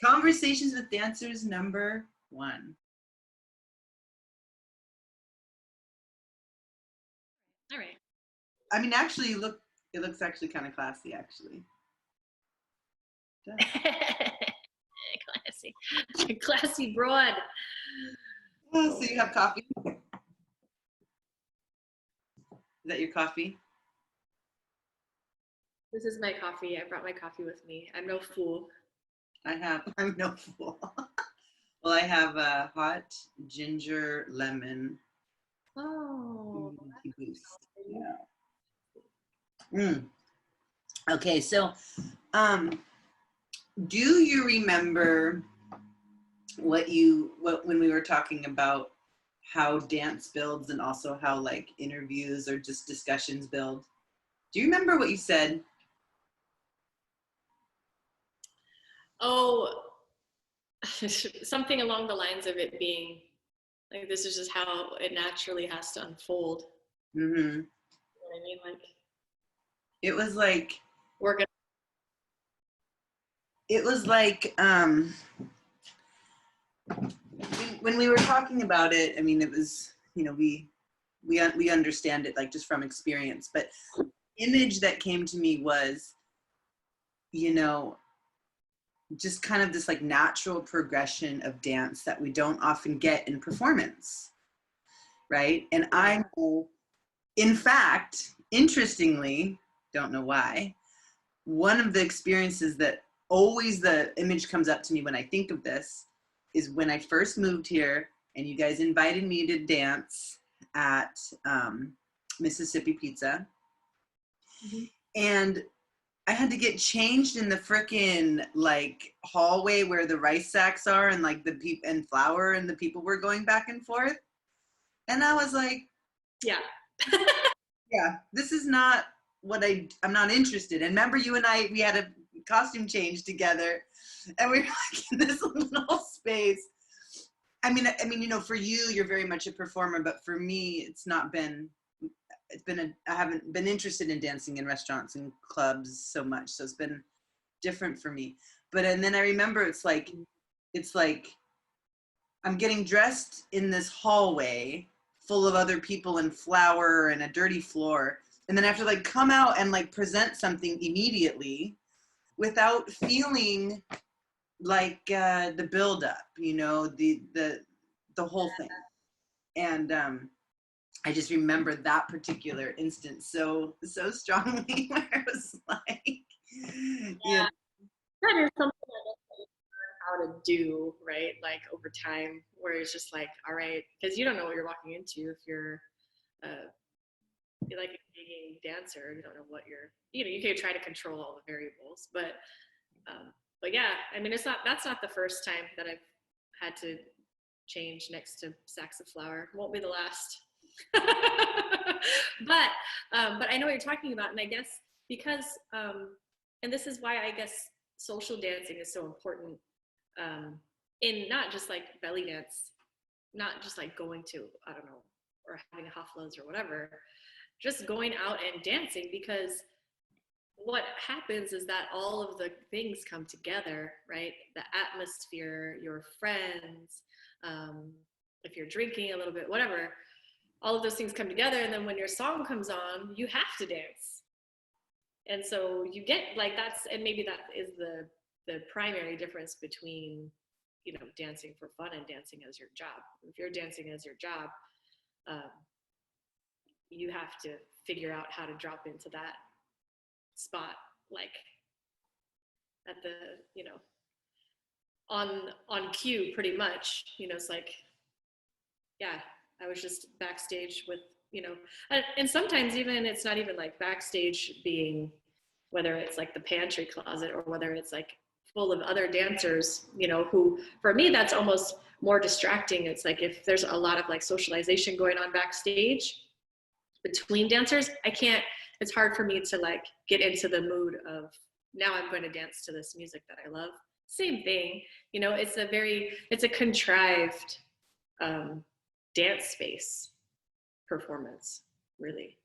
Conversations with dancers number 1. All right. I mean, actually, it looks actually kind of classy, actually. Classy. Classy broad. Oh, so you have coffee? Is that your coffee? This is my coffee. I brought my coffee with me. I'm no fool. I'm no fool. Well, I have a hot ginger lemon Oh. boost. Yeah. Okay, so do you remember what when we were talking about how dance builds and also how like interviews or just discussions build? Do you remember what you said? Oh, something along the lines of it being like this is just how it naturally has to unfold. Mm-hmm. You know what I mean? Like it was like we're gonna. It was like when we were talking about it. I mean, it was, you know, we understand it like just from experience, but image that came to me was, you know, just kind of this like natural progression of dance that we don't often get in performance, right? And I know, in fact, interestingly, don't know why, one of the experiences that always the image comes up to me when I think of this is when I first moved here and you guys invited me to dance at Mississippi Pizza. Mm-hmm. And I had to get changed in the frickin' like hallway where the rice sacks are and like the people and flour and the people were going back and forth. And I was like, yeah. Yeah, this is not what I'm not interested in. Remember you and we had a costume change together and we were like in this little space. I mean, you know, for you, you're very much a performer, but for me, I haven't been interested in dancing in restaurants and clubs so much. So it's been different for me. And then I remember it's like I'm getting dressed in this hallway full of other people and flour and a dirty floor. And then I have to like come out and like present something immediately without feeling like the buildup, you know, the whole thing. And I just remember that particular instance so strongly where I was like, yeah. That is something I learn how to do, right? Like over time, where it's just like, all right, because you don't know what you're walking into if you're like a gigging dancer. You don't know what you can try to control all the variables, but yeah, I mean, that's not the first time that I've had to change next to sacks of flour. Won't be the last. but I know what you're talking about, and I guess because and this is why I guess social dancing is so important in not just like belly dance, not just like going to, I don't know, or having haflas or whatever, just going out and dancing, because what happens is that all of the things come together, right? The atmosphere, your friends, if you're drinking a little bit, whatever, all of those things come together. And then when your song comes on, you have to dance. And so you get like and maybe that is the primary difference between, you know, dancing for fun and dancing as your job. If you're dancing as your job, you have to figure out how to drop into that spot, like at the, you know, on cue pretty much. You know, it's like, yeah, I was just backstage with, you know, and sometimes even it's not even like backstage being, whether it's like the pantry closet or whether it's like full of other dancers, you know, who for me that's almost more distracting. It's like if there's a lot of like socialization going on backstage between dancers, it's hard for me to like get into the mood of now I'm going to dance to this music that I love. Same thing, you know, it's a contrived dance space performance, really,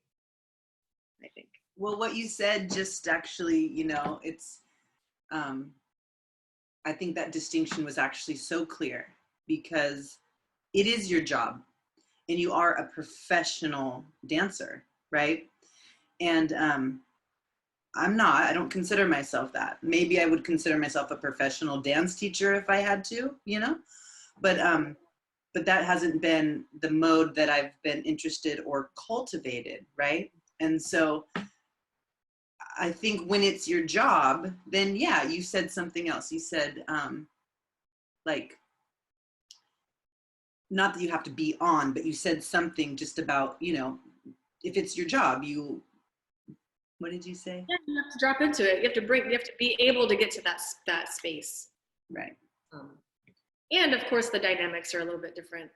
I think. Well, what you said just actually, you know, it's I think that distinction was actually so clear because it is your job and you are a professional dancer, right? And I don't consider myself that. Maybe I would consider myself a professional dance teacher if I had to, you know, but that hasn't been the mode that I've been interested or cultivated, right? And so I think when it's your job, then yeah, you said something else. You said, like, not that you have to be on, but you said something just about, you know, if it's your job, what did you say? Yeah, you have to drop into it. You have to be able to get to that space. Right. And of course, the dynamics are a little bit different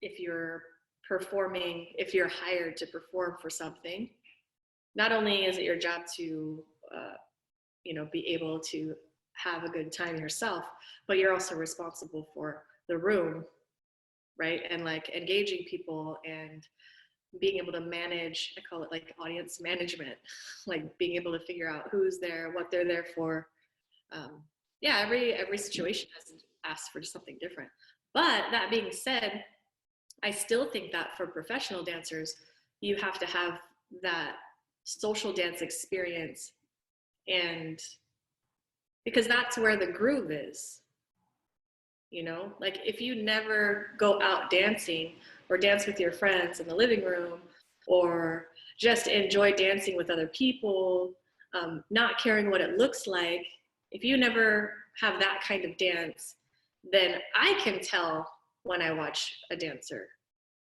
if you're performing, if you're hired to perform for something. Not only is it your job to, be able to have a good time yourself, but you're also responsible for the room, right? And like engaging people and being able to manage, I call it like audience management, like being able to figure out who's there, what they're there for. Every situation has asked for something different. But that being said, I still think that for professional dancers, you have to have that social dance experience, and because that's where the groove is, like if you never go out dancing or dance with your friends in the living room or just enjoy dancing with other people, not caring what it looks like, if you never have that kind of dance, then I can tell when I watch a dancer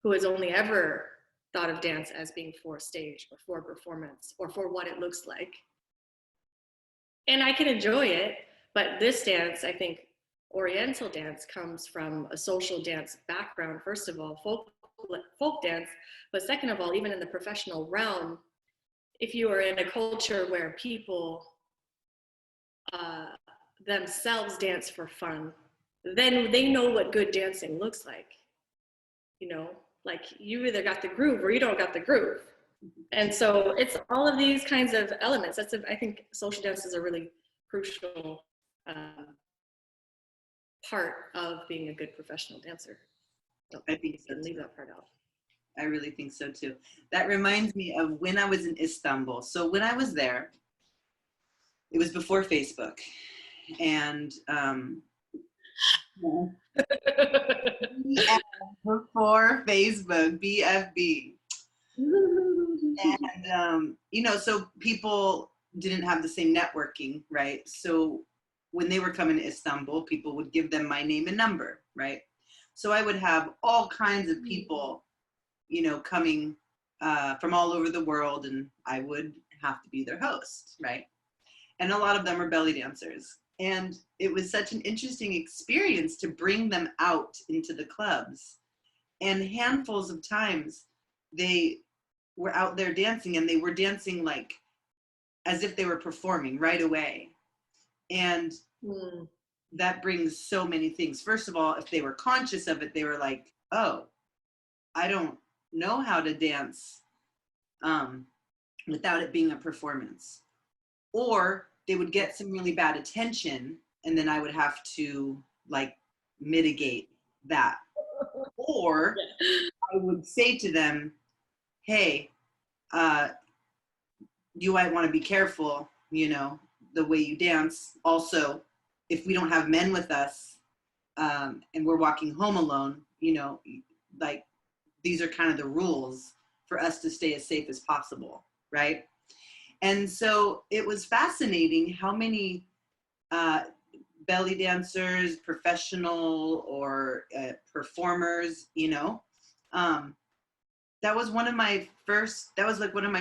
who has only ever thought of dance as being for stage or for performance or for what it looks like. And I can enjoy it, but this dance, I think Oriental dance comes from a social dance background, first of all, folk dance, but second of all, even in the professional realm, if you are in a culture where people themselves dance for fun, then they know what good dancing looks like. Like you either got the groove or you don't got the groove. And so it's all of these kinds of elements. I think social dance is a really crucial part of being a good professional dancer. So I think so. Leave that part out. I really think so too. That reminds me of when I was in Istanbul. So when I was there, it was before Facebook, and before Facebook, BFB. And so people didn't have the same networking, right? So when they were coming to Istanbul, people would give them my name and number, right? So I would have all kinds of people, coming from all over the world, and I would have to be their host, right? And a lot of them are belly dancers. And it was such an interesting experience to bring them out into the clubs. And handfuls of times they were out there dancing, and they were dancing like as if they were performing right away. And that brings so many things. First of all, if they were conscious of it, they were like, oh, I don't know how to dance without it being a performance. Or they would get some really bad attention, and then I would have to like mitigate that. Or I would say to them, hey, you might want to be careful, the way you dance. Also, if we don't have men with us and we're walking home alone, like these are kind of the rules for us to stay as safe as possible, right? And so it was fascinating how many belly dancers, professional or performers, that was one of my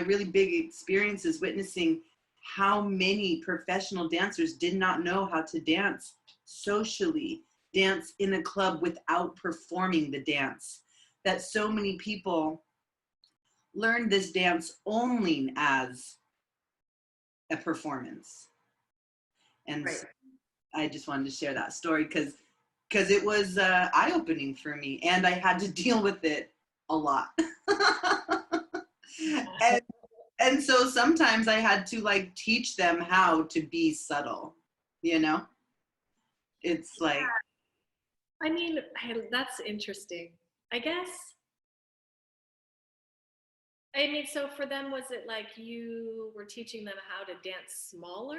really big experiences, witnessing how many professional dancers did not know how to dance socially, dance in a club without performing the dance. That so many people learned this dance only as a performance. And right. So I just wanted to share that story because it was eye-opening for me, and I had to deal with it a lot. and so sometimes I had to like teach them how to be subtle, It's like, I mean, that's interesting. I guess. I mean, so for them, was it like you were teaching them how to dance smaller?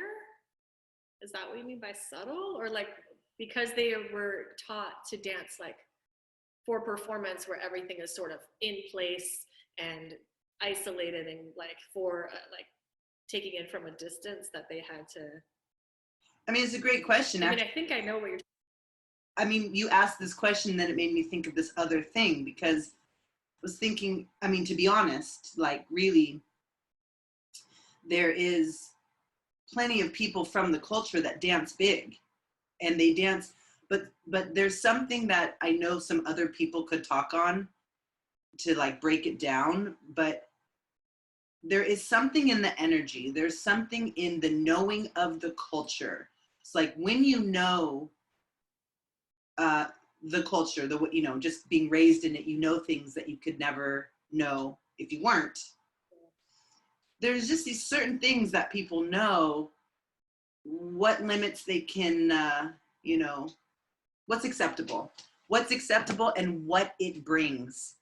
Is that what you mean by subtle? Or like because they were taught to dance like for performance where everything is sort of in place and isolated and like for like taking it from a distance that they had to. I mean, it's a great question. I mean, I think I know what you're. I mean, you asked this question, then it made me think of this other thing because I was thinking, I mean, to be honest, like really, there is plenty of people from the culture that dance big and they dance, but there's something that I know some other people could talk on to like break it down, but there is something in the energy. There's something in the knowing of the culture. It's like when you know the culture, just being raised in it, you know things that you could never know if you weren't. There's just these certain things that people know, what limits they can, what's acceptable and what it brings.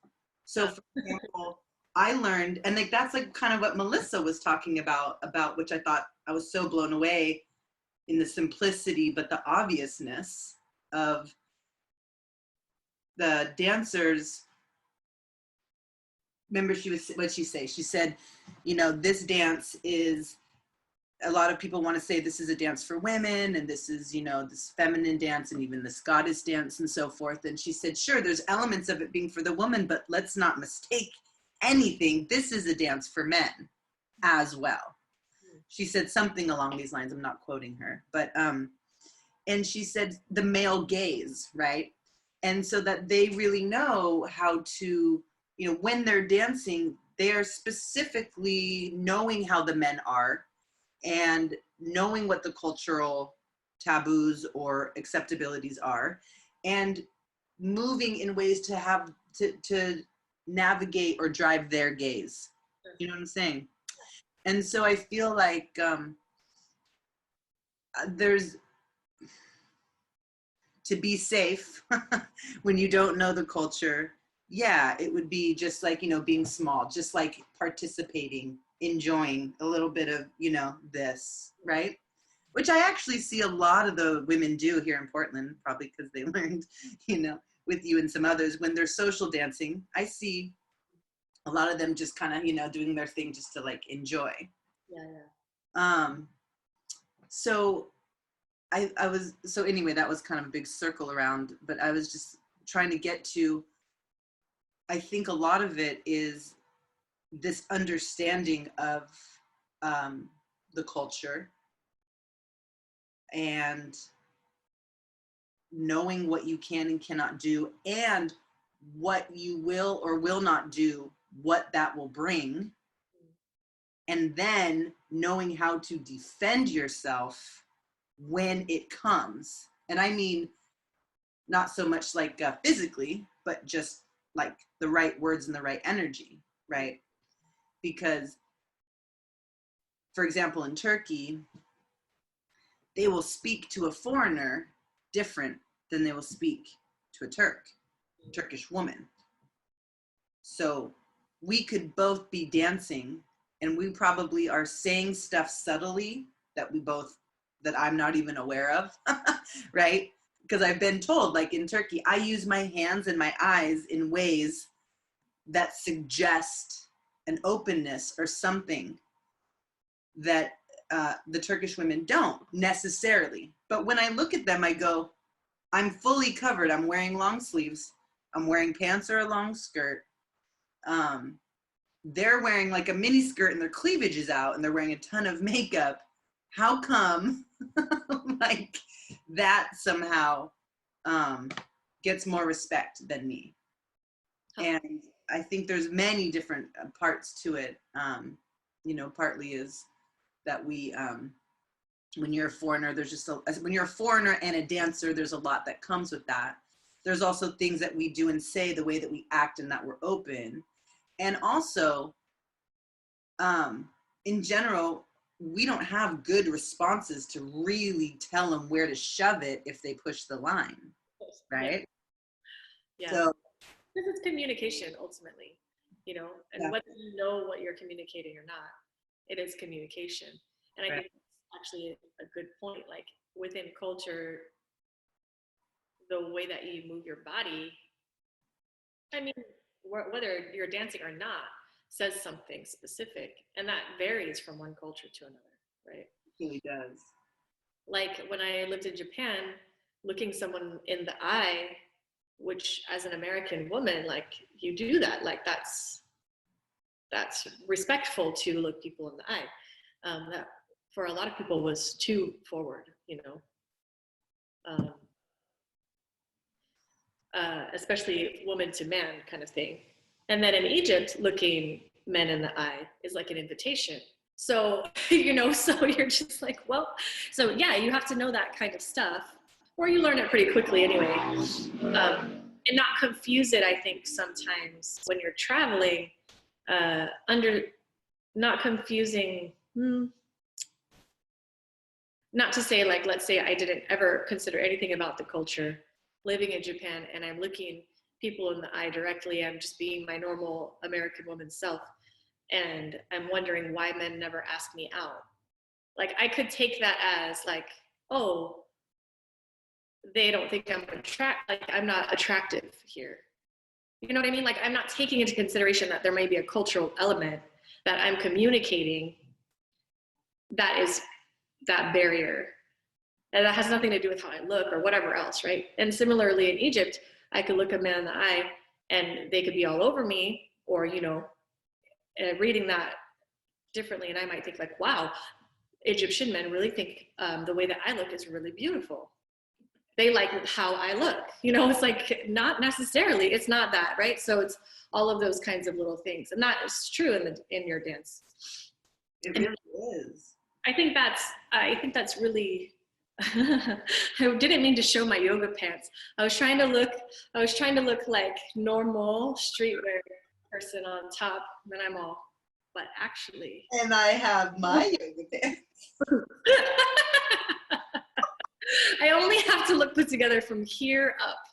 So for example, I learned, and like that's like kind of what Melissa was talking about which I thought I was so blown away in the simplicity, but the obviousness of the dancers. Remember what'd she say? She said, this dance is, a lot of people want to say this is a dance for women and this is, this feminine dance and even this goddess dance and so forth. And she said, sure, there's elements of it being for the woman, but let's not mistake anything. This is a dance for men as well. She said something along these lines. I'm not quoting her, but, and she said the male gaze, right? And so that they really know how to, when they're dancing, they are specifically knowing how the men are and knowing what the cultural taboos or acceptabilities are and moving in ways to have to navigate or drive their gaze. You know what I'm saying? And so I feel like there's, to be safe when you don't know the culture, yeah, it would be just like, being small, just like participating, enjoying a little bit of, this, right? Which I actually see a lot of the women do here in Portland, probably because they learned, with you and some others, when they're social dancing, I see a lot of them just kind of, doing their thing just to like enjoy. Yeah. So so anyway, that was kind of a big circle around, but I was just trying to get to, I think a lot of it is this understanding of the culture and knowing what you can and cannot do and what you will or will not do, what that will bring, and then knowing how to defend yourself when it comes. And I mean, not so much like physically, but just like the right words and the right energy, right? Because, for example, in Turkey, they will speak to a foreigner different than they will speak to a Turkish woman. So we could both be dancing and we probably are saying stuff subtly that I'm not even aware of, right? Because I've been told, like in Turkey, I use my hands and my eyes in ways that suggest an openness or something that the Turkish women don't necessarily. But when I look at them, I go, I'm fully covered. I'm wearing long sleeves. I'm wearing pants or a long skirt. They're wearing like a mini skirt and their cleavage is out and they're wearing a ton of makeup. How come like that somehow gets more respect than me? And I think there's many different parts to it. Partly is that we, when you're a foreigner, when you're a foreigner and a dancer, there's a lot that comes with that. There's also things that we do and say, the way that we act and that we're open. And also, in general, we don't have good responses to really tell them where to shove it if they push the line, right? Yeah. So Because it's communication ultimately, and yeah, whether you know what you're communicating or not, it is communication. And I right. think that's actually a good point. Like within culture, the way that you move your body, I mean, whether you're dancing or not, says something specific. And that varies from one culture to another, right? It really does. Like when I lived in Japan, looking someone in the eye, which as an American woman, like you do that, like that's respectful to look people in the eye. That for a lot of people was too forward, um, especially woman to man kind of thing. And then in Egypt, looking men in the eye is like an invitation. So, so you're just like, well, so yeah, you have to know that kind of stuff, or you learn it pretty quickly anyway. And not confuse it, I think, sometimes when you're traveling, not confusing, not to say like, let's say I didn't ever consider anything about the culture living in Japan and I'm looking people in the eye directly. I'm just being my normal American woman self. And I'm wondering why men never ask me out. Like I could take that as like, oh, they don't think I'm not attractive here. You know what I mean? Like I'm not taking into consideration that there may be a cultural element that I'm communicating that is that barrier. And that has nothing to do with how I look or whatever else, right? And similarly in Egypt, I could look a man in the eye and they could be all over me, or, reading that differently. And I might think like, wow, Egyptian men really think the way that I look is really beautiful. They like how I look, it's like, not necessarily, it's not that, right? So it's all of those kinds of little things. And that is true in your dance. It really is. I think that's really, I didn't mean to show my yoga pants. I was trying to look like normal streetwear person on top, and then I'm all, but actually. And I have my yoga pants. I only have to look put together from here up.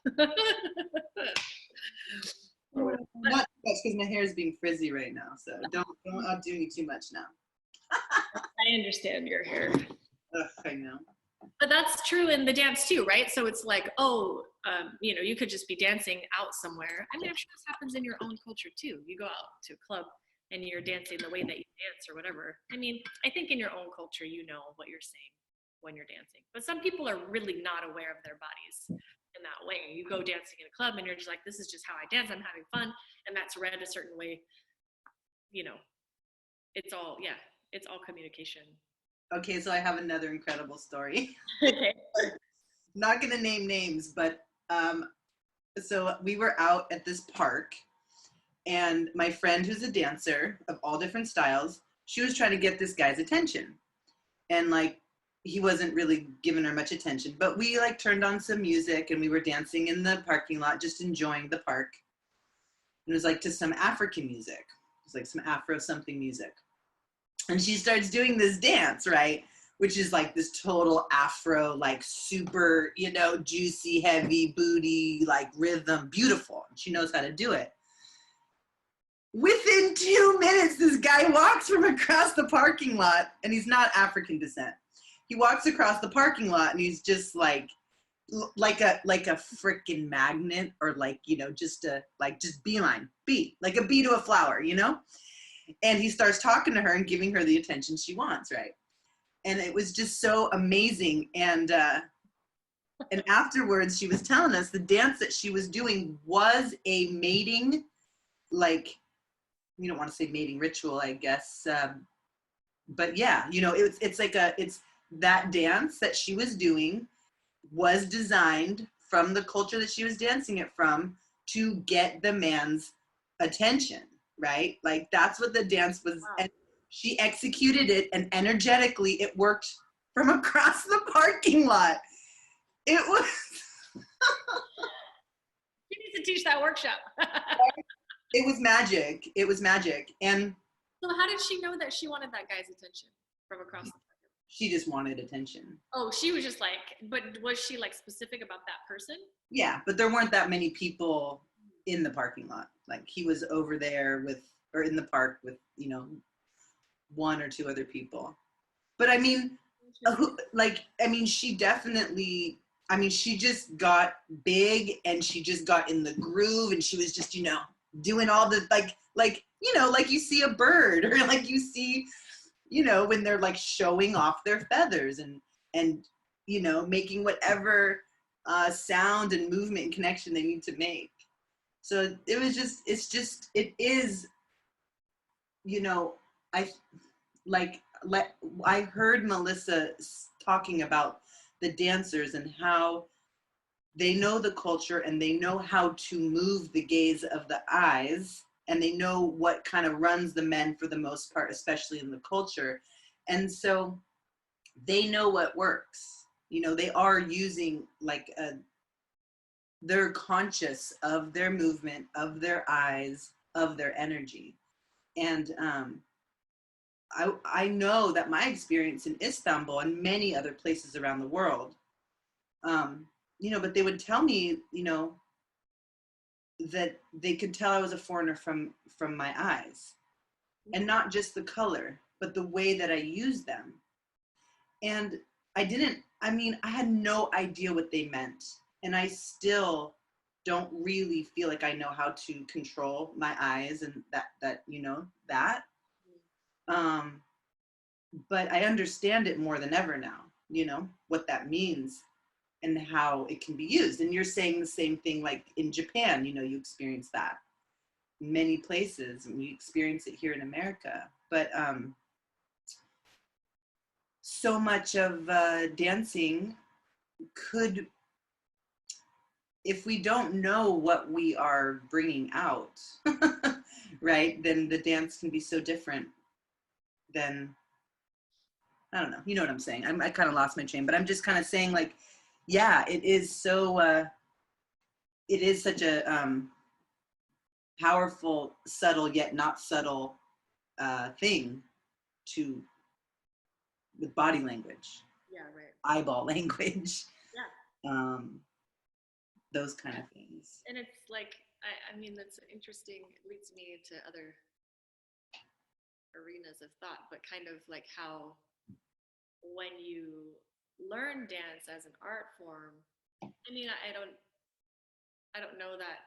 Not much because my hair is being frizzy right now, so don't outdo me too much now. I understand your hair. Ugh, I know. But that's true in the dance too, right? So it's like, you could just be dancing out somewhere. I mean, I'm sure this happens in your own culture too. You go out to a club and you're dancing the way that you dance or whatever. I mean, I think in your own culture, you know what you're saying when you're dancing. But some people are really not aware of their bodies in that way. You go dancing in a club and you're just like, this is just how I dance. I'm having fun. And that's read a certain way. It's all communication. Okay, so I have another incredible story. Okay. Not gonna name names, but so we were out at this park, and my friend, who's a dancer of all different styles, she was trying to get this guy's attention, and like he wasn't really giving her much attention. But we like turned on some music, and we were dancing in the parking lot, just enjoying the park. And it was like to some African music. It was like some Afro something music. And she starts doing this dance, right? Which is like this total Afro, like super, juicy, heavy booty, like rhythm, beautiful. She knows how to do it. Within 2 minutes, this guy walks from across the parking lot, and he's not African descent. He walks across the parking lot, and he's just like a freaking magnet, or like, just beeline, like a bee to a flower, And he starts talking to her and giving her the attention she wants, right? And it was just so amazing. And afterwards, she was telling us the dance that she was doing was a mating, like, we don't want to say mating ritual, I guess. But yeah, it's that dance that she was doing was designed from the culture that she was dancing it from to get the man's attention. Right? Like that's what the dance was. Wow. And she executed it, and energetically it worked from across the parking lot. It was You need to teach that workshop. It was magic. And so how did she know that she wanted that guy's attention? from across the She just wanted attention. Oh, she was just like, but was she like specific about that person? Yeah, but there weren't that many people in the parking lot. Like he was over there or in the park with, you know, one or two other people. But I mean, she definitely, she just got big and she just got in the groove and she was just, you know, doing all the, you know, like you see a bird or like you see, you know, when they're like showing off their feathers and, you know, making whatever sound and movement and connection they need to make. So it is, you know, I heard Melissa talking about the dancers and how they know the culture and they know how to move the gaze of the eyes and they know what kind of runs the men for the most part, especially in the culture. And so they know what works. You know, they are using they're conscious of their movement, of their eyes, of their energy. And I know that my experience in Istanbul and many other places around the world, you know, but they would tell me, you know, that they could tell I was a foreigner from my eyes, and not just the color, but the way that I used them. And I had no idea what they meant. And I still don't really feel like I know how to control my eyes and that, you know, that. But I understand it more than ever now, you know, what that means and how it can be used. And you're saying the same thing, like in Japan, you know, you experience that in many places and we experience it here in America. But so much of dancing could, if we don't know what we are bringing out, right, then the dance can be so different than, I don't know, you know what I'm saying? I kind of lost my chain, but I'm just kind of saying, like, yeah, it is so, it is such a powerful, subtle yet not subtle thing with body language. Yeah, right. Eyeball language. Yeah. Those kind of things. And it's like, I mean, that's interesting. It leads me into other arenas of thought, but kind of like how when you learn dance as an art form, I mean, I don't know that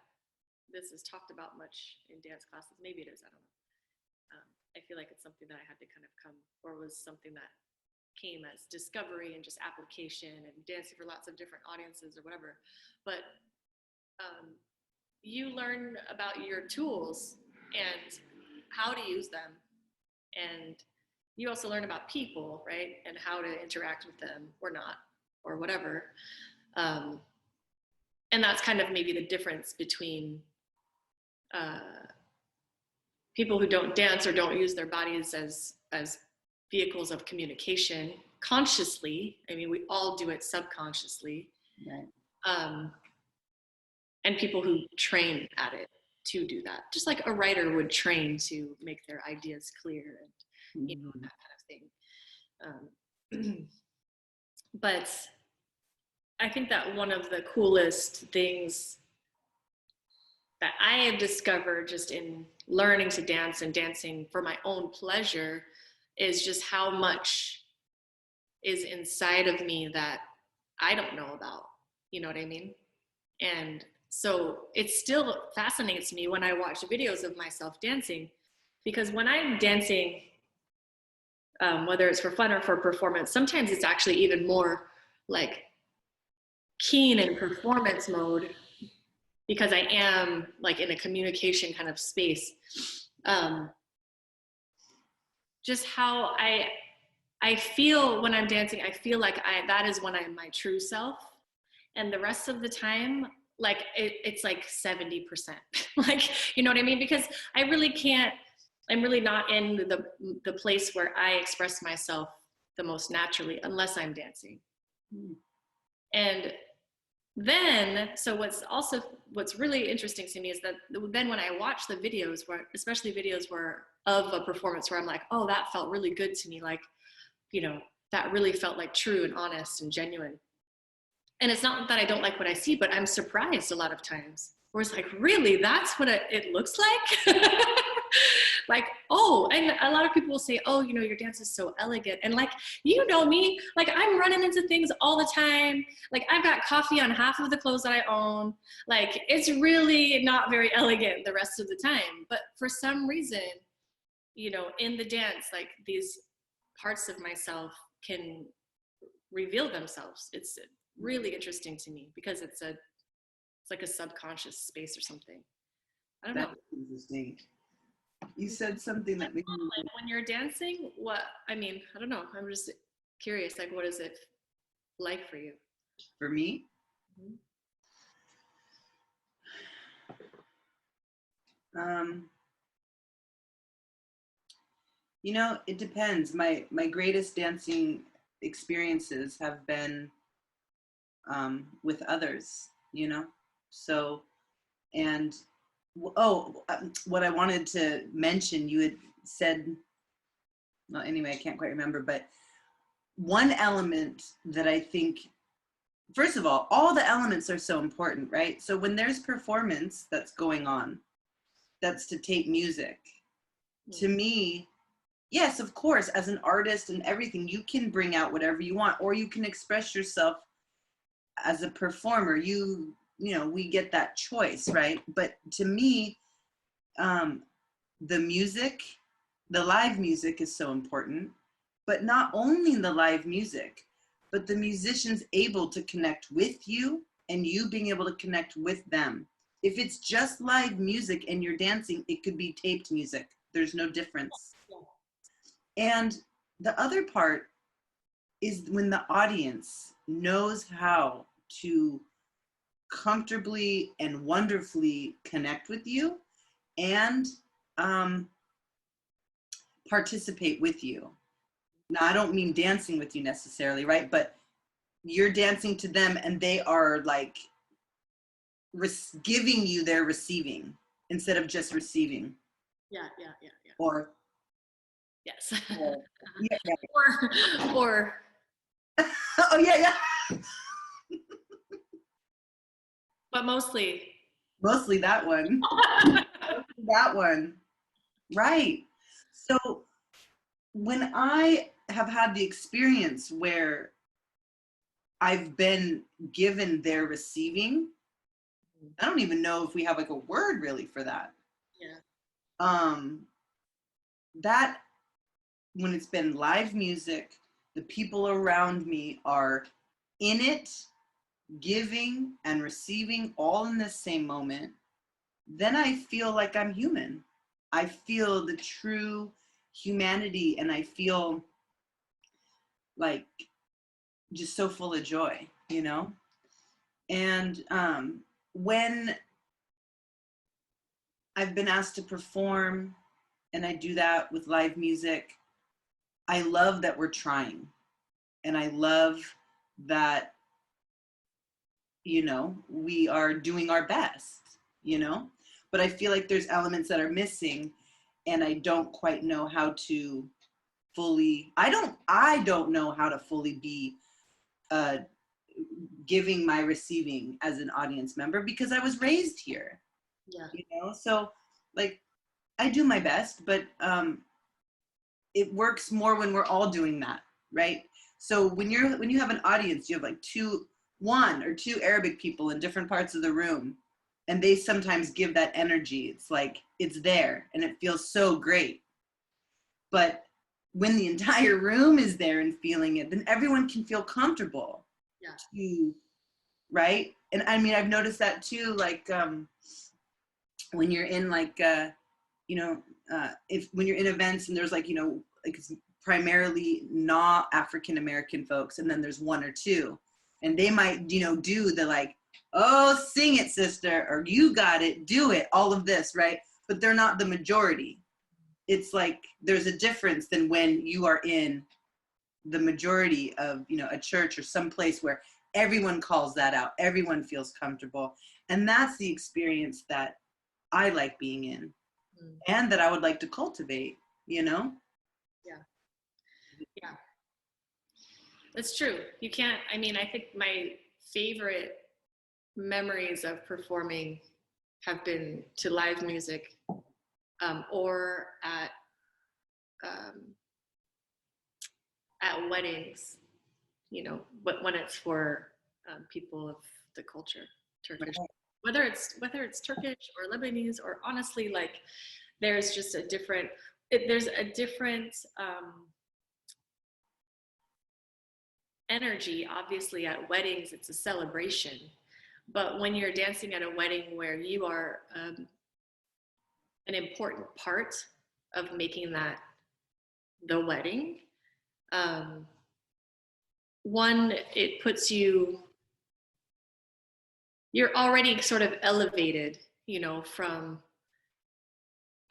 this is talked about much in dance classes. Maybe it is, I don't know. I feel like it's something that I had to kind of come, or was something that came as discovery and just application and dancing for lots of different audiences or whatever. But you learn about your tools and how to use them. And you also learn about people, right? And how to interact with them or not, or whatever. And that's kind of maybe the difference between people who don't dance or don't use their bodies as vehicles of communication consciously. I mean, we all do it subconsciously. Right. And people who train at it to do that, just like a writer would train to make their ideas clear and, you know, that kind of thing. But I think that one of the coolest things that I have discovered just in learning to dance and dancing for my own pleasure is just how much is inside of me that I don't know about, you know what I mean? And so it still fascinates me when I watch videos of myself dancing, because when I'm dancing, whether it's for fun or for performance, sometimes it's actually even more like keen in performance mode because I am like in a communication kind of space. Just how I feel when I'm dancing, I feel like that is when I'm my true self. And the rest of the time, like it's like 70%, like, you know what I mean? Because I really can't, I'm really not in the place where I express myself the most naturally unless I'm dancing. And then, so what's really interesting to me is that then when I watch the videos especially videos of a performance where I'm like, oh, that felt really good to me. Like you know, that really felt like true and honest and genuine. And it's not that I don't like what I see, but I'm surprised a lot of times. Where it's like, really, that's what it looks like? Like, oh, and a lot of people will say, oh, you know, your dance is so elegant. And like, you know me, like I'm running into things all the time. Like I've got coffee on half of the clothes that I own. Like it's really not very elegant the rest of the time. But for some reason, you know, in the dance, like these parts of myself can reveal themselves. It's really interesting to me because it's like a subconscious space or something. I don't know. That's interesting. You said something that made me like when you're dancing, what, I mean, I don't know. I'm just curious, like what is it like for you? For me? You know, it depends. My greatest dancing experiences have been with others, you know? So, and what I wanted to mention, you had said, well, anyway, I can't quite remember, but one element that I think, first of all the elements are so important, right? So when there's performance that's going on, that's to tape music, to me, yes, of course, as an artist and everything, you can bring out whatever you want, or you can express yourself as a performer. You know, we get that choice, right? But to me, the music, the live music is so important, but not only the live music, but the musicians able to connect with you and you being able to connect with them. If it's just live music and you're dancing, it could be taped music. There's no difference. And the other part is when the audience knows how to comfortably and wonderfully connect with you and participate with you. Now, I don't mean dancing with you necessarily, right? But you're dancing to them and they are like giving you their receiving instead of just receiving. Yeah. Or yes. Yeah. or oh yeah. But mostly that one. That one. Right. So when I have had the experience where I've been given their receiving, I don't even know if we have like a word really for that. Yeah. That when it's been live music, the people around me are in it, giving and receiving all in the same moment, then I feel like I'm human. I feel the true humanity and I feel like just so full of joy, you know? And when I've been asked to perform and I do that with live music, I love that we're trying. And I love that, you know, we are doing our best, you know? But I feel like there's elements that are missing and I don't quite know how to fully, I don't know how to fully be giving my receiving as an audience member because I was raised here. Yeah. You know, so like I do my best, but it works more when we're all doing that, right? So when you have an audience, you have like one or two Arabic people in different parts of the room, and they sometimes give that energy. It's like it's there and it feels so great. But when the entire room is there and feeling it, then everyone can feel comfortable. Yeah. Right? And I mean, I've noticed that too, like when you're in like, when you're in events and there's like, you know, like it's primarily not African-American folks, and then there's one or two, and they might, you know, do the like, oh, sing it, sister, or you got it, do it, all of this, right? But they're not the majority. It's like, there's a difference than when you are in the majority of, you know, a church or some place where everyone calls that out, everyone feels comfortable. And that's the experience that I like being in and that I would like to cultivate, you know? Yeah. That's true. You can't, I mean, I think my favorite memories of performing have been to live music, or um, at weddings, you know, but when it's for people of the culture, Turkish, whether it's Turkish or Lebanese, or honestly, like there's just a different, there's a different energy. Obviously, at weddings, it's a celebration, but when you're dancing at a wedding where you are an important part of making that the wedding, one, it puts you, you're already sort of elevated, you know, from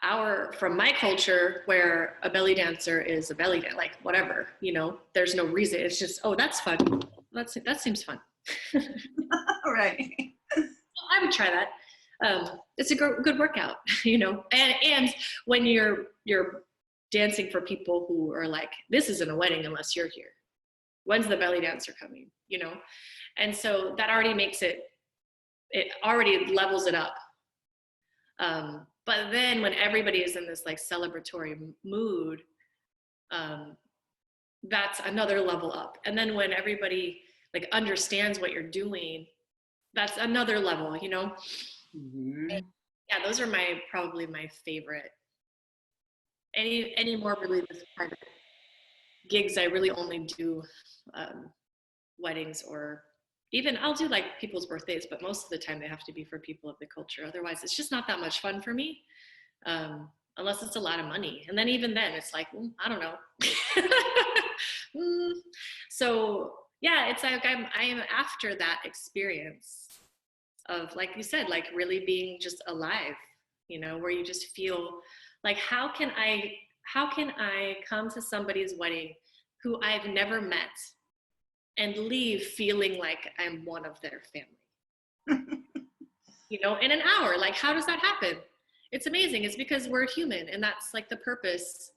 my culture, where a belly dancer is a belly dancer, like whatever, you know, there's no reason. It's just, oh, that's fun. That seems fun. Right. I would try that. It's a good workout, you know. And when you're dancing for people who are like, this isn't a wedding unless you're here. When's the belly dancer coming? You know, and so that already makes it already levels it up. But then when everybody is in this like celebratory mood, that's another level up. And then when everybody like understands what you're doing, that's another level, you know? Mm-hmm. Yeah, those are probably my favorite. Any more really this kind of gigs, I really only do weddings, or even I'll do like people's birthdays, but most of the time they have to be for people of the culture. Otherwise, it's just not that much fun for me, unless it's a lot of money. And then even then, it's like, I don't know. So yeah, it's like I am after that experience of, like you said, like really being just alive, you know, where you just feel like, how can I come to somebody's wedding who I've never met and leave feeling like I'm one of their family, you know, in an hour? Like, how does that happen? It's amazing. It's because we're human, and that's like the purpose.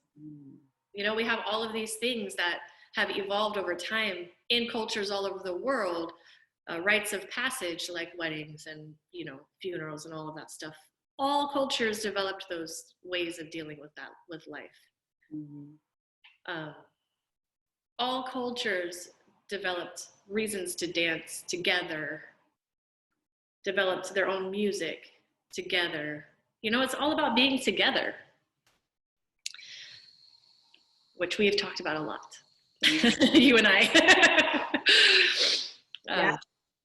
You know, we have all of these things that have evolved over time in cultures all over the world, rites of passage like weddings and, you know, funerals and all of that stuff. All cultures developed those ways of dealing with that, with life. All cultures developed reasons to dance together, developed their own music together. You know, it's all about being together, which we have talked about a lot, you and I. Yeah.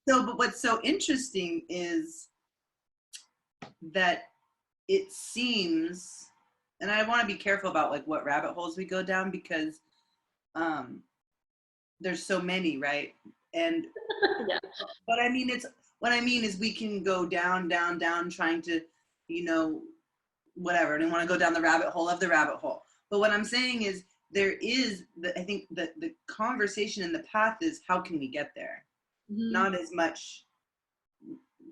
So, but what's so interesting is that it seems, and I want to be careful about like what rabbit holes we go down, because there's so many, right? And Yeah. what I mean is we can go down trying to, you know, whatever, and I want to go down the rabbit hole of the rabbit hole. But what I'm saying is there is I think the conversation and the path is, how can we get there? Not as much,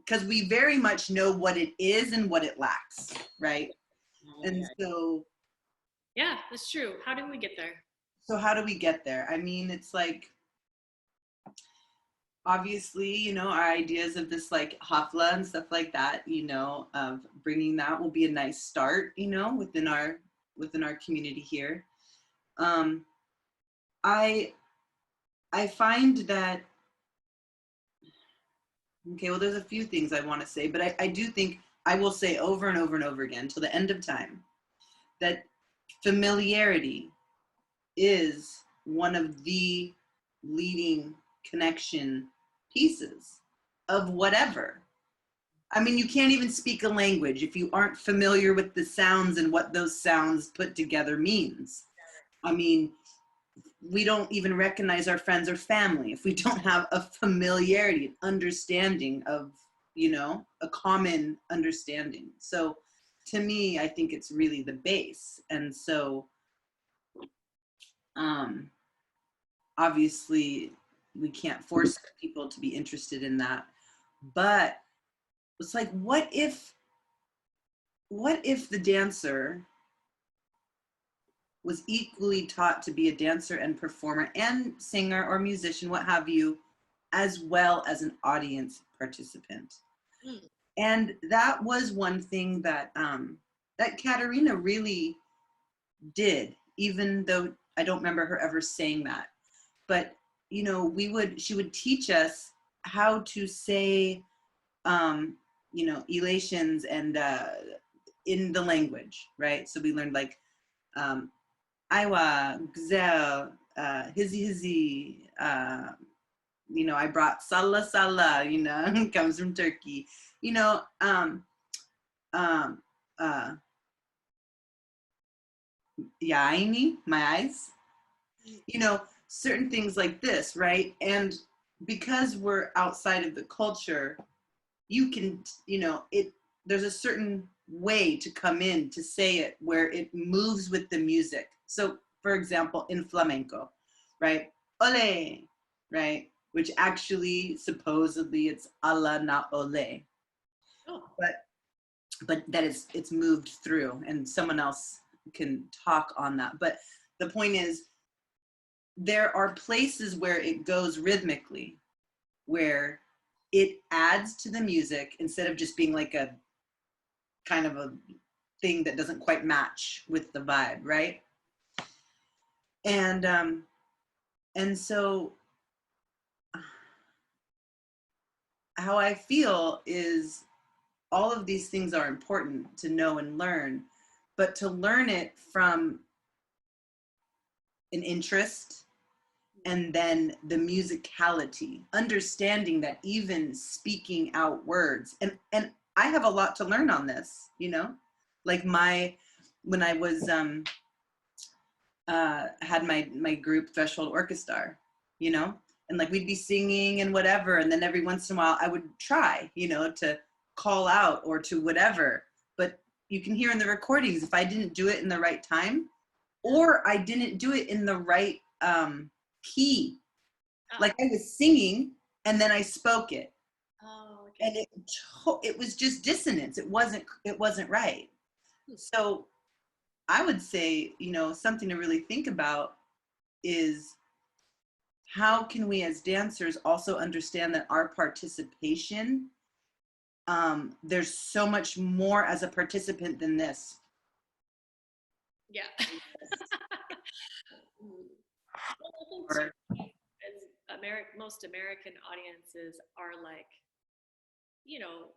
because we very much know what it is and what it lacks, right? And so yeah, that's true. How do we get there? So how do we get there? I mean, it's like, obviously, you know, our ideas of this like hafla and stuff like that, you know, of bringing that will be a nice start, you know, within our community here. I find that, okay, well, there's a few things I want to say, but I do think I will say over and over and over again till the end of time that familiarity is one of the leading connection pieces of whatever. I mean, you can't even speak a language if you aren't familiar with the sounds and what those sounds put together means. I mean, we don't even recognize our friends or family if we don't have a familiarity, an understanding of, you know, a common understanding. So to me, I think it's really the base. And so obviously we can't force people to be interested in that, but it's like, what if the dancer was equally taught to be a dancer and performer and singer or musician, what have you, as well as an audience participant. Mm. And that was one thing that that Katerina really did, even though I don't remember her ever saying that. But you know, she would teach us how to say, you know, elations and in the language, right? So we learned like Iwa, Gzel, Hizzy, you know, I brought Salla Salla, you know, comes from Turkey, you know, um, Yaini, my eyes, you know, certain things like this, right? And because we're outside of the culture, you can, you know, there's a certain way to come in to say it where it moves with the music. So for example, in flamenco, right? Ole, right? Which actually supposedly it's ala na ole. Oh. But that it's moved through, and someone else can talk on that. But the point is, there are places where it goes rhythmically, where it adds to the music instead of just being like a kind of a thing that doesn't quite match with the vibe, right? And so how I feel is all of these things are important to know and learn, but to learn it from an interest and then the musicality, understanding that even speaking out words, and I have a lot to learn on this, you know, like when I was had my group Threshold Orchestra, you know, and like we'd be singing and whatever, and then every once in a while I would try, you know, to call out or to whatever. But you can hear in the recordings if I didn't do it in the right time, or I didn't do it in the right key. Oh. Like I was singing and then I spoke it. Oh, okay. And it was just dissonance. It wasn't right. So I would say, you know, something to really think about is how can we as dancers also understand that our participation, there's so much more as a participant than this. Yeah. Well, I think too, as most American audiences are like, you know,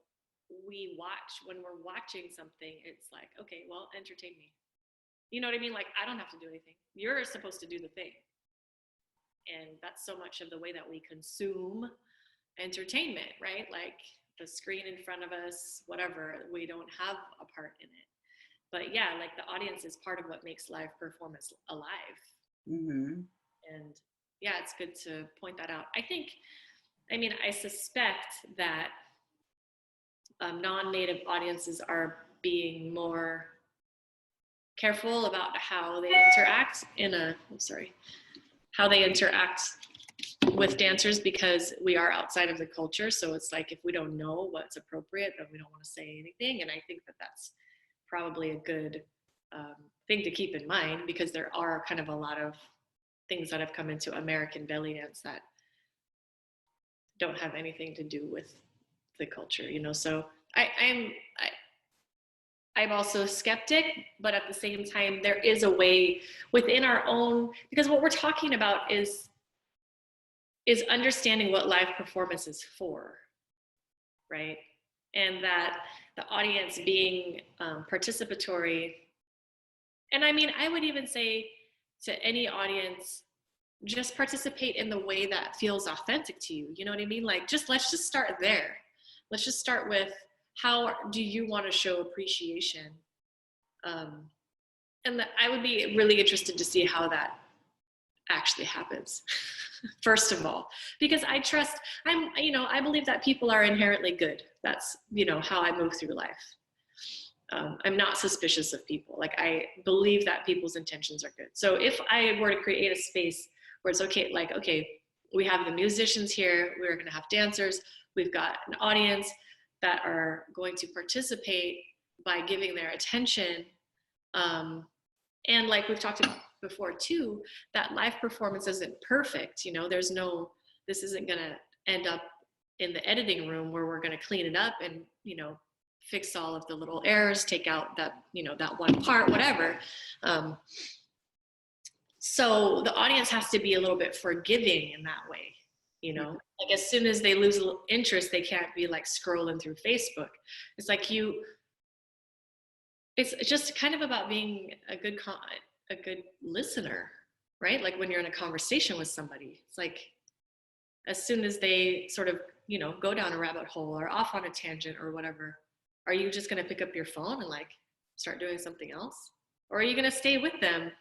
when we're watching something, it's like, okay, well, entertain me. You know what I mean? Like, I don't have to do anything. You're supposed to do the thing. And that's so much of the way that we consume entertainment, right? Like the screen in front of us, whatever, we don't have a part in it. But yeah, like the audience is part of what makes live performance alive. Mm-hmm. And yeah, it's good to point that out. I suspect that non-native audiences are being more careful about how they interact how they interact with dancers, because we are outside of the culture. So it's like, if we don't know what's appropriate, then we don't want to say anything. And I think that that's probably a good thing to keep in mind, because there are kind of a lot of things that have come into American belly dance that don't have anything to do with the culture, you know? So I'm also a skeptic, but at the same time, there is a way within our own, because what we're talking about is understanding what live performance is for, right? And that the audience being participatory. And I mean, I would even say to any audience, just participate in the way that feels authentic to you. You know what I mean? Like, let's just start there. Let's just start with, how do you want to show appreciation? And I would be really interested to see how that actually happens. First of all, because I believe that people are inherently good. That's, how I move through life. I'm not suspicious of people. Like, I believe that people's intentions are good. So if I were to create a space where it's okay, like, okay, we have the musicians here, we're going to have dancers, we've got an audience that are going to participate by giving their attention, And like we've talked about before too, that live performance isn't perfect. You know, this isn't going to end up in the editing room where we're going to clean it up and, you know, fix all of the little errors, take out that, you know, that one part, whatever. So the audience has to be a little bit forgiving in that way. You know, like as soon as they lose interest, they can't be like scrolling through Facebook. It's like it's just kind of about being a good listener, right? Like when you're in a conversation with somebody, it's like as soon as they sort of, you know, go down a rabbit hole or off on a tangent or whatever, are you just going to pick up your phone and like start doing something else? Or are you going to stay with them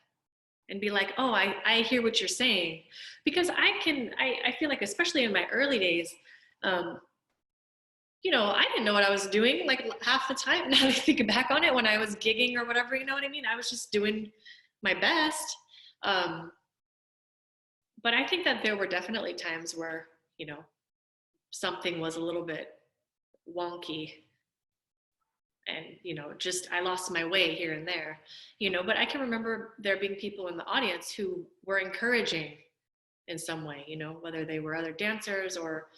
and be like, oh, I hear what you're saying? Because I feel like, especially in my early days, you know, I didn't know what I was doing like half the time. Now I think back on it, when I was gigging or whatever, you know what I mean? I was just doing my best. But I think that there were definitely times where, you know, something was a little bit wonky and, you know, just I lost my way here and there, you know. But I can remember there being people in the audience who were encouraging in some way, you know, whether they were other dancers or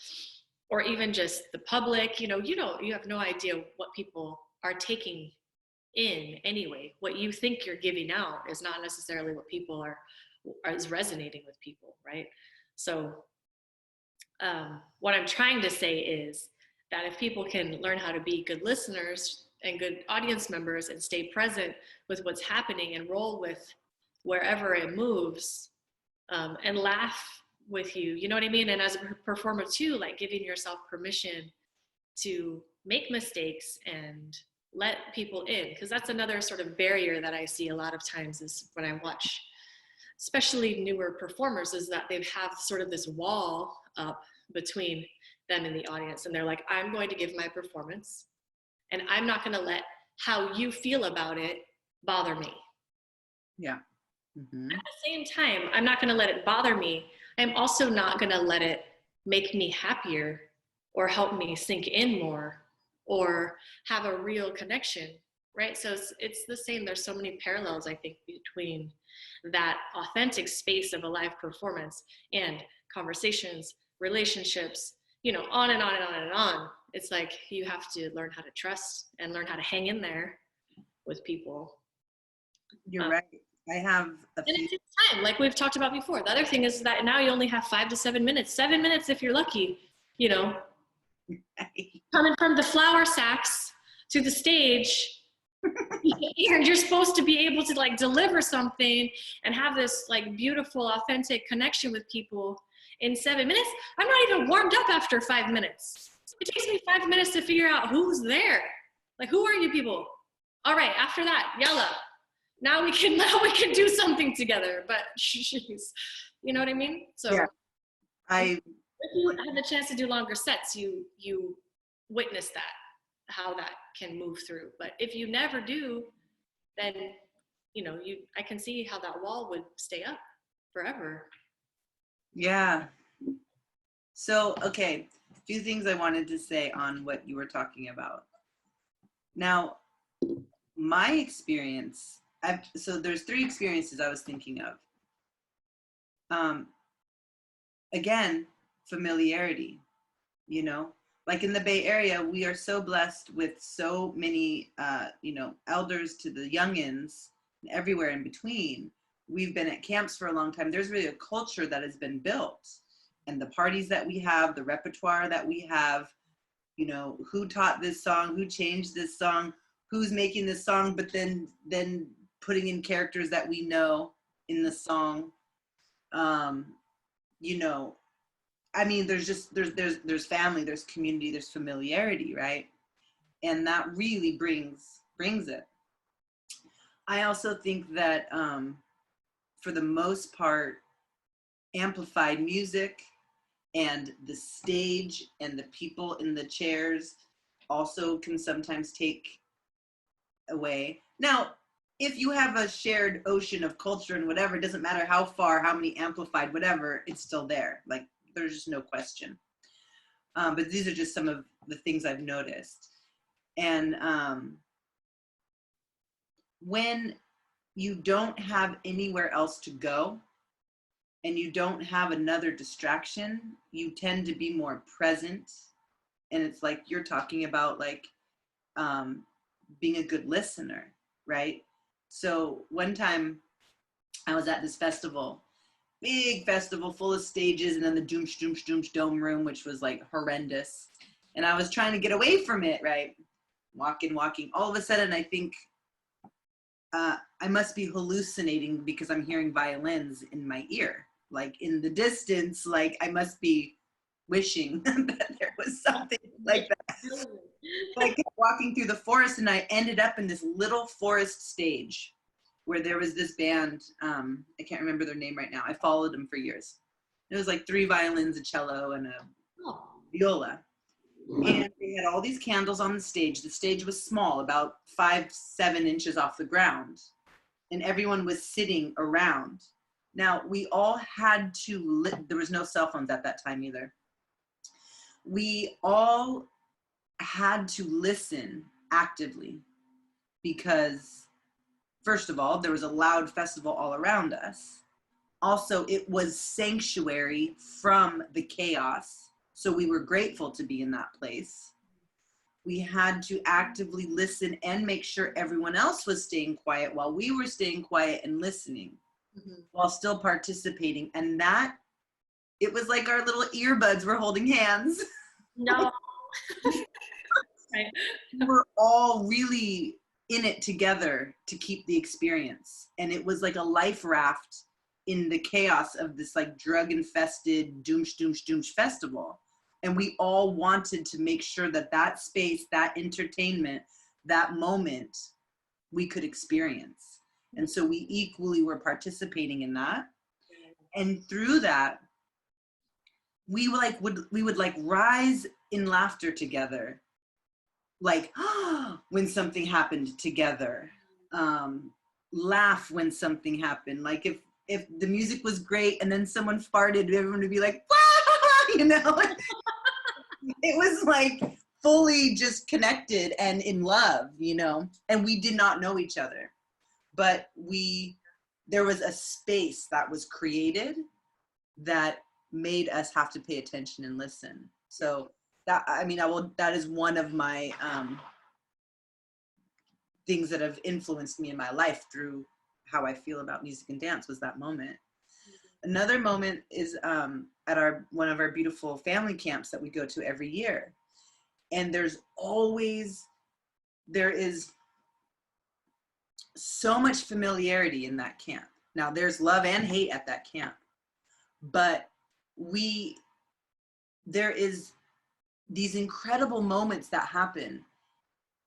even just the public. You know, you have no idea what people are taking in anyway. What you think you're giving out is not necessarily what people is resonating with people, right? So what I'm trying to say is that if people can learn how to be good listeners and good audience members and stay present with what's happening and roll with wherever it moves, and laugh with you, you know what I mean? And as a performer too, like giving yourself permission to make mistakes and let people in, because that's another sort of barrier that I see a lot of times is when I watch especially newer performers, is that they have sort of this wall up between them and the audience, and they're like, I'm going to give my performance and I'm not going to let how you feel about it bother me. Yeah. Mm-hmm. At the same time, I'm not going to let it bother me. I'm also not going to let it make me happier or help me sink in more or have a real connection, right? So it's the same. There's so many parallels, I think, between that authentic space of a live performance and conversations, relationships, you know, on and on and on and on. It's like you have to learn how to trust and learn how to hang in there with people. You're right. I have a few. And it takes time, like we've talked about before. The other thing is that now you only have 5 to 7 minutes. 7 minutes if you're lucky, you know. Coming from the flour sacks to the stage, you're supposed to be able to like deliver something and have this like beautiful, authentic connection with people in 7 minutes. I'm not even warmed up after 5 minutes. It takes me 5 minutes to figure out who's there. Like, who are you people? All right, after that, yalla. Now we can do something together. But geez, you know what I mean? So yeah. If you have the chance to do longer sets, you witness that, how that can move through. But if you never do, then, you know, I can see how that wall would stay up forever. Yeah. So, okay, a few things I wanted to say on what you were talking about. Now, my experience, so there's 3 experiences I was thinking of. Again, familiarity, you know, like in the Bay Area, we are so blessed with so many, you know, elders to the youngins, and everywhere in between. We've been at camps for a long time. There's really a culture that has been built, and the parties that we have, the repertoire that we have, you know, who taught this song, who changed this song, who's making this song, but then putting in characters that we know in the song. You know, I mean, there's family, there's community, there's familiarity, right? And that really brings it. I also think that for the most part, amplified music and the stage and the people in the chairs also can sometimes take away. Now, if you have a shared ocean of culture and whatever, it doesn't matter how far, how many amplified, whatever, it's still there. Like, there's just no question. But these are just some of the things I've noticed. And when you don't have anywhere else to go and you don't have another distraction, you tend to be more present. And it's like you're talking about, like, being a good listener, right? So one time I was at this festival, big festival full of stages, and then the doomsh doomsh doomsh dome room, which was like horrendous. And I was trying to get away from it, right? Walking. All of a sudden, I think I must be hallucinating because I'm hearing violins in my ear, like in the distance. Like I must be wishing that there was something like that. So I kept walking through the forest, and I ended up in this little forest stage where there was this band. I can't remember their name right now. I followed them for years. It was like 3 violins, a cello, and a viola. And they had all these candles on the stage. The stage was small, about 5-7 inches off the ground. And everyone was sitting around. Now, we all had to, there was no cell phones at that time either. We all had to listen actively because, first of all, there was a loud festival all around us. Also, it was sanctuary from the chaos. So we were grateful to be in that place. We had to actively listen and make sure everyone else was staying quiet while we were staying quiet and listening, while still participating. And that, it was like our little earbuds were holding hands. No. Right. We're all really in it together to keep the experience. And it was like a life raft in the chaos of this like drug infested doomsh doomsh doomsh festival. And we all wanted to make sure that that space, that entertainment, that moment we could experience. And so we equally were participating in that. And through that, we would like rise in laughter together, like when something happened together, laugh when something happened. Like if the music was great and then someone farted, everyone would be like, wah! You know. It was like fully just connected and in love, you know. And we did not know each other, but there was a space that was created that made us have to pay attention and listen. So that, I mean, that is one of my things that have influenced me in my life through how I feel about music and dance, was that moment. Another moment is at one of our beautiful family camps that we go to every year. And there is so much familiarity in that camp. Now there's love and hate at that camp, but there is these incredible moments that happen,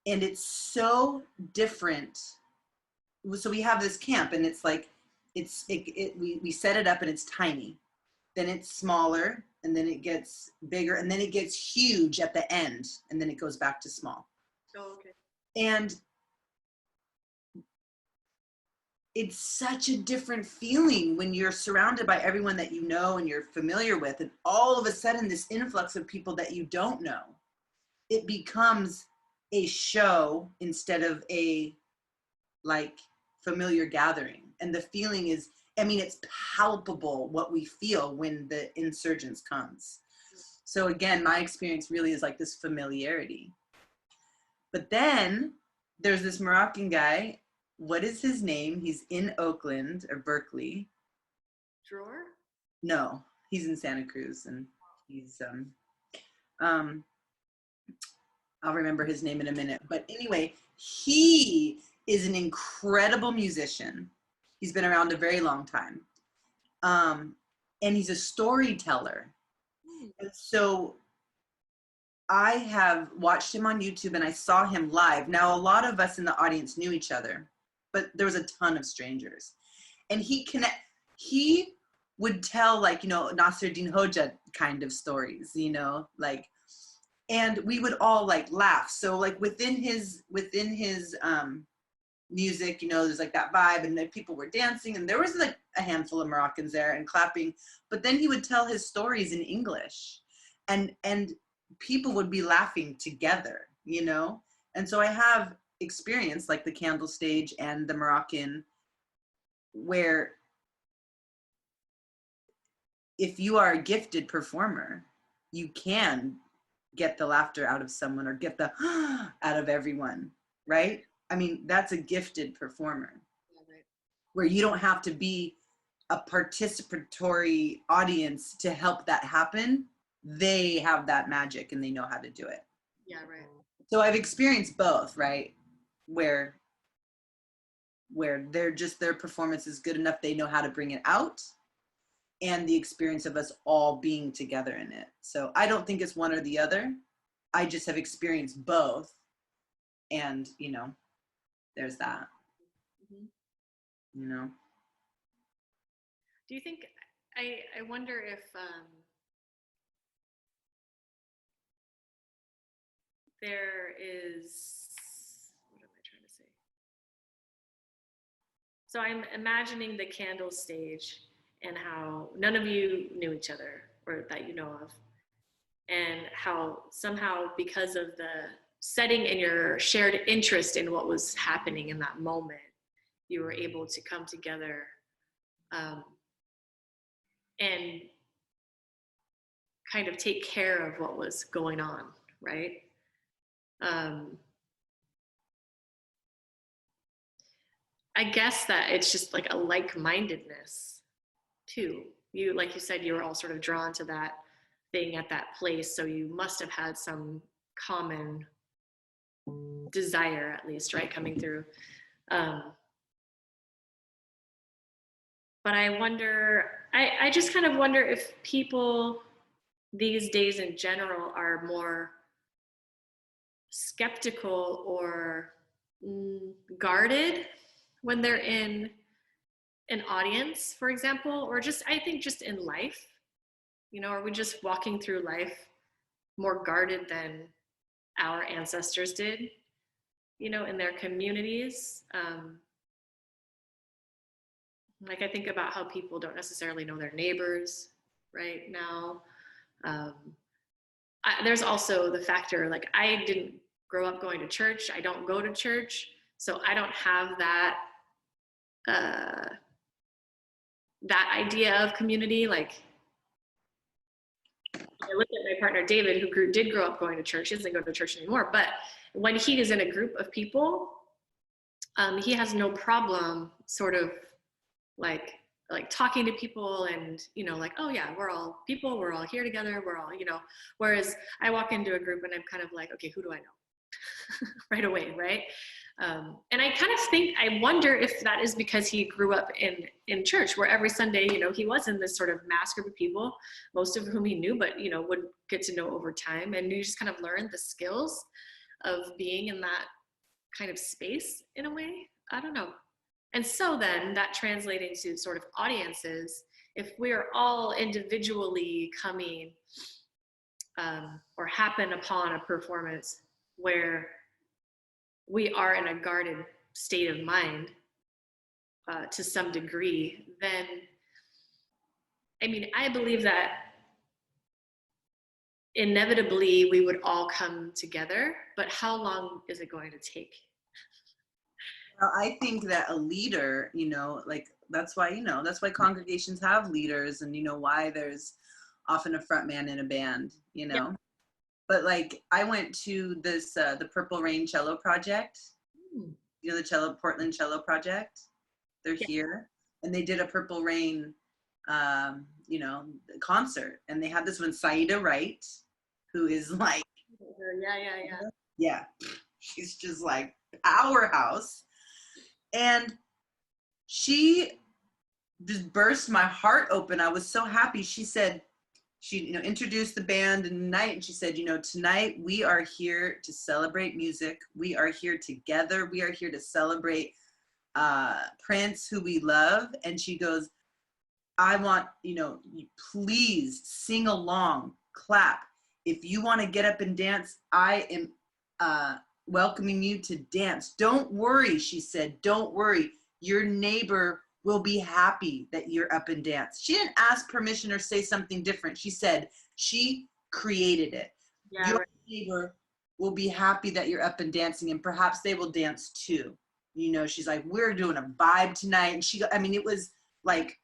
and it's so different. So we have this camp, and it's like, we set it up and it's tiny, then it's smaller, and then it gets bigger, and then it gets huge at the end, and then it goes back to small. Oh, okay. And it's such a different feeling when you're surrounded by everyone that you know and you're familiar with, and all of a sudden this influx of people that you don't know. It becomes a show instead of a like familiar gathering. And the feeling is, I mean, it's palpable what we feel when the insurgence comes. So again, my experience really is like this familiarity. But then there's this Moroccan guy. What is his name? He's in Oakland or Berkeley. Drawer? No, he's in Santa Cruz, and he's I'll remember his name in a minute. But anyway, he is an incredible musician. He's been around a very long time. And he's a storyteller. And so I have watched him on YouTube and I saw him live. Now, a lot of us in the audience knew each other, but there was a ton of strangers. And he would tell, like, you know, Nasruddin Hoja kind of stories, you know, like, and we would all like laugh. So like within his music, you know, there's like that vibe, and then people were dancing, and there was like a handful of Moroccans there and clapping, but then he would tell his stories in English, and people would be laughing together, you know. And so I have experience like the candle stage and the Moroccan where if you are a gifted performer, you can get the laughter out of someone or get the out of everyone, right? I mean, that's a gifted performer. Yeah, right. Where you don't have to be a participatory audience to help that happen. They have that magic and they know how to do it. Yeah, right. So I've experienced both, right? Where they're just, their performance is good enough, they know how to bring it out, and the experience of us all being together in it. So I don't think it's one or the other. I just have experienced both. And, you know, there's that, Mm-hmm. you know. Do you think, I wonder if there is, what am I trying to say? So I'm imagining the candle stage and how none of you knew each other or that you know of, and how somehow because of the setting and your shared interest in what was happening in that moment, you were able to come together and kind of take care of what was going on, right? I guess that it's just like a like-mindedness too. You, like you said, you were all sort of drawn to that thing at that place, so you must have had some common desire, at least, right, coming through. But I wonder, I just kind of wonder if people these days in general are more skeptical or guarded when they're in an audience, for example, or just, I think just in life, you know, are we just walking through life more guarded than our ancestors did, you know, in their communities? Like I think about how people don't necessarily know their neighbors right now. There's also the factor, like I didn't grow up going to church. I don't go to church. So I don't have that, that idea of community. Like I look at my partner, David, who did grow up going to church. He doesn't go to church anymore. But when he is in a group of people, he has no problem sort of like talking to people and, you know, like, oh yeah, we're all people, we're all here together, we're all, you know, whereas I walk into a group and I'm kind of like, okay, who do I know? Right away, right? And I kind of think, I wonder if that is because he grew up in church, where every Sunday, you know, he was in this sort of mass group of people, most of whom he knew, but, you know, would get to know over time. And you just kind of learned the skills of being in that kind of space in a way. I don't know. And so then that translating to sort of audiences, if we're all individually coming or happen upon a performance where we are in a guarded state of mind to some degree, then, I mean, I believe that inevitably we would all come together, but how long is it going to take? Well, I think that a leader, you know, like that's why, you know, that's why congregations have leaders, and you know why there's often a front man in a band, you know. Yeah. But like I went to this the Purple Rain Cello Project. You know, the Portland Cello Project. They're Yeah. here, and they did a Purple Rain you know, concert, and they had this one, Saida Wright, who is like yeah, she's just like powerhouse. And she just burst my heart open. I was so happy. She said, she, you know, introduced the band and the night, and she said, you know, tonight we are here to celebrate music. We are here together. We are here to celebrate Prince, who we love. And she goes, I want, you know, please sing along, clap. If you want to get up and dance, I am welcoming you to dance. Don't worry, she said, don't worry. Your neighbor will be happy that you're up and dance. She didn't ask permission or say something different. She said she created it. Yeah, Your right. neighbor will be happy that you're up and dancing, and perhaps they will dance too. you know, she's like, we're doing a vibe tonight. And I mean, it was like,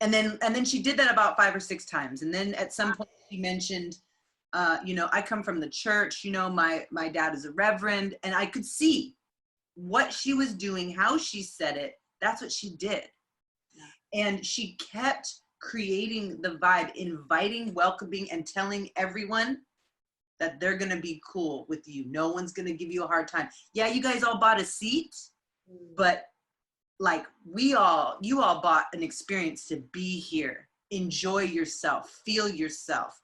and then she did that about 5 or 6 times. And then at some point she mentioned, you know, I come from the church, you know, my dad is a reverend, and I could see what she was doing, how she said it. That's what she did. And she kept creating the vibe, inviting, welcoming, and telling everyone that they're going to be cool with you. No one's going to give you a hard time. Yeah, you guys all bought a seat, but like you all bought an experience to be here. Enjoy yourself, feel yourself,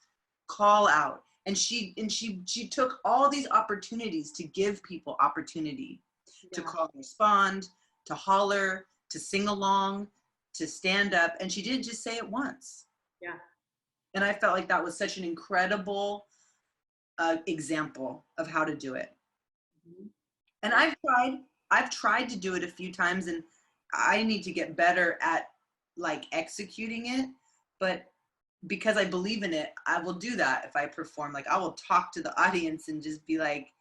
call out. And she took all these opportunities to give people opportunity to call and respond, to holler, to sing along, to stand up. And she didn't just say it once. Yeah. And I felt like that was such an incredible example of how to do it. Mm-hmm. And I've tried to do it a few times, and I need to get better at like executing it. But because I believe in it, I will do that if I perform. Like I will talk to the audience and just be like,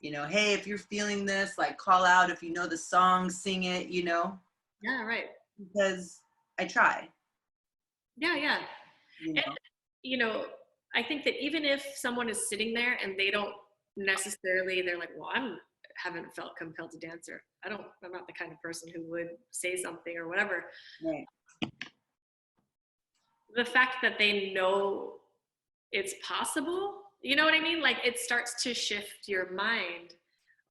you know, hey, if you're feeling this, like call out. If you know the song, sing it, you know? Yeah, right. Because I try. Yeah, yeah. You know? And, you know, I think that even if someone is sitting there and they don't necessarily, they're like, well, haven't felt compelled to dance, or I'm not the kind of person who would say something or whatever. Right. The fact that they know it's possible, you know what I mean? Like it starts to shift your mind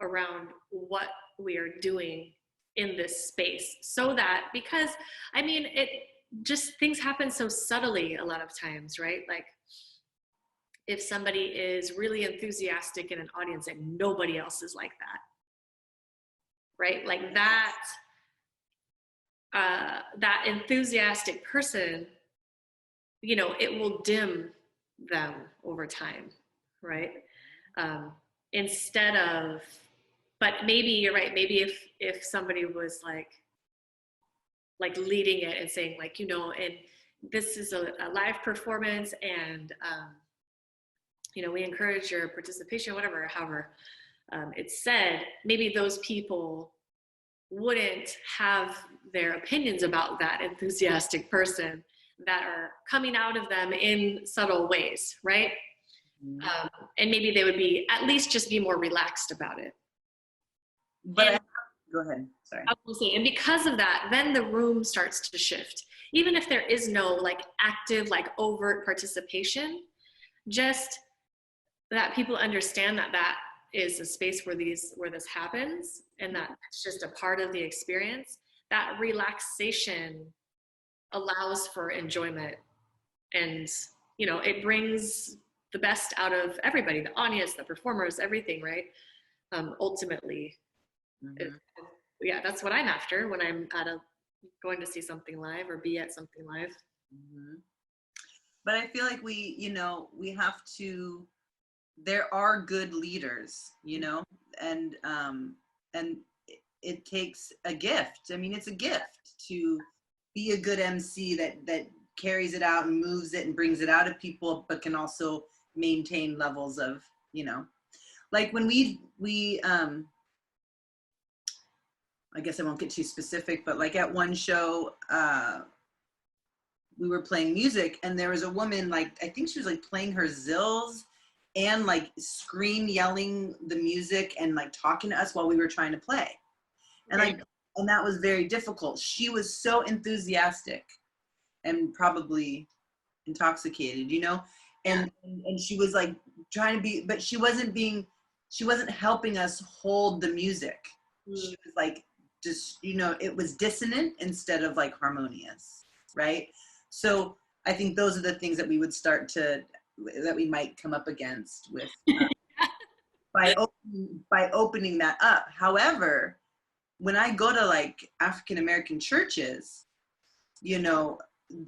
around what we are doing in this space, so that, because I mean, it just, things happen so subtly a lot of times, right? Like if somebody is really enthusiastic in an audience and nobody else is like that, right? Like that enthusiastic person, you know, it will dim them over time, right? Instead of, but maybe you're right. Maybe if somebody was like leading it and saying like, you know, and this is a live performance, and you know, we encourage your participation, whatever, however it's said, maybe those people wouldn't have their opinions about that enthusiastic person that are coming out of them in subtle ways, right? Mm-hmm. And maybe they would be, at least just be more relaxed about it. But go ahead, sorry. I will say, and because of that, then the room starts to shift. Even if there is no like active, like overt participation, just that people understand that that is a space where this happens, and that it's just a part of the experience. That relaxation allows for enjoyment, and you know, it brings the best out of everybody, the audience, the performers, everything, right? Ultimately, mm-hmm. Yeah, that's what I'm after when I'm going to see something live or be at something live. Mm-hmm. But I feel like we have to, there are good leaders, you know, and it takes a gift. I mean, it's a gift to be a good MC that carries it out and moves it and brings it out of people, but can also maintain levels of, you know, like when we I guess I won't get too specific, but like at one show, we were playing music, and there was a woman, like, I think she was like playing her zills and like yelling the music and like talking to us while we were trying to play. And like, and that was very difficult. She was so enthusiastic and probably intoxicated, you know? And she was like trying to be, but she wasn't helping us hold the music. She was like, just, you know, it was dissonant instead of like harmonious, right? So I think those are the things that we would that we might come up against with by opening that up. However, when I go to like African American churches, you know,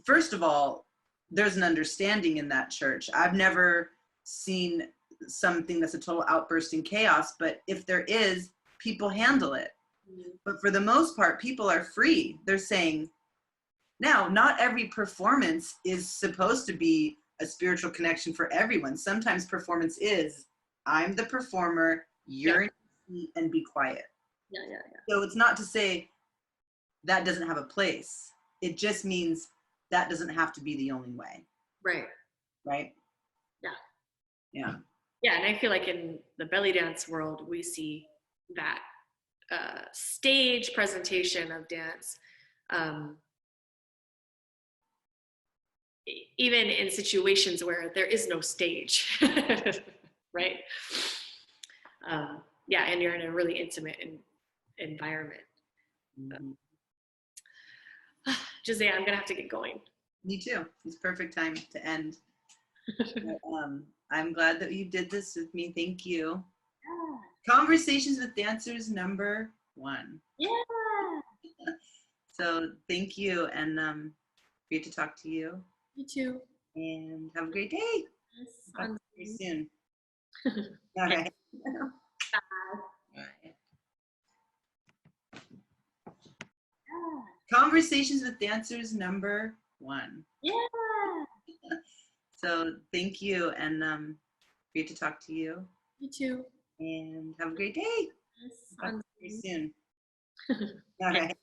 first of all, there's an understanding in that church. I've never seen something that's a total outburst in chaos, but if there is, people handle it. Mm-hmm. But for the most part, people are free. They're saying, now, not every performance is supposed to be a spiritual connection for everyone. Sometimes performance is, I'm the performer, you're in the seat, and be quiet. Yeah. So it's not to say that doesn't have a place. It just means that doesn't have to be the only way. Right. Right? Yeah. Yeah. Yeah, and I feel like in the belly dance world, we see that stage presentation of dance, um, even in situations where there is no stage, right? Yeah, and you're in a really intimate environment. Mm-hmm. Jessaiah, I'm gonna have to get going. Me too. It's perfect time to end. I'm glad that you did this with me. Thank you. Yeah. Conversations with Dancers #1. Yeah. So thank you, and great to talk to you. You too. And have a great day. Yes, Talk to you soon. All right. Bye. All right. Yeah. Conversations with Dancers #1. Yeah. So thank you, and great to talk to you. You too. And have a great day. Yes, Talk to you soon. All right.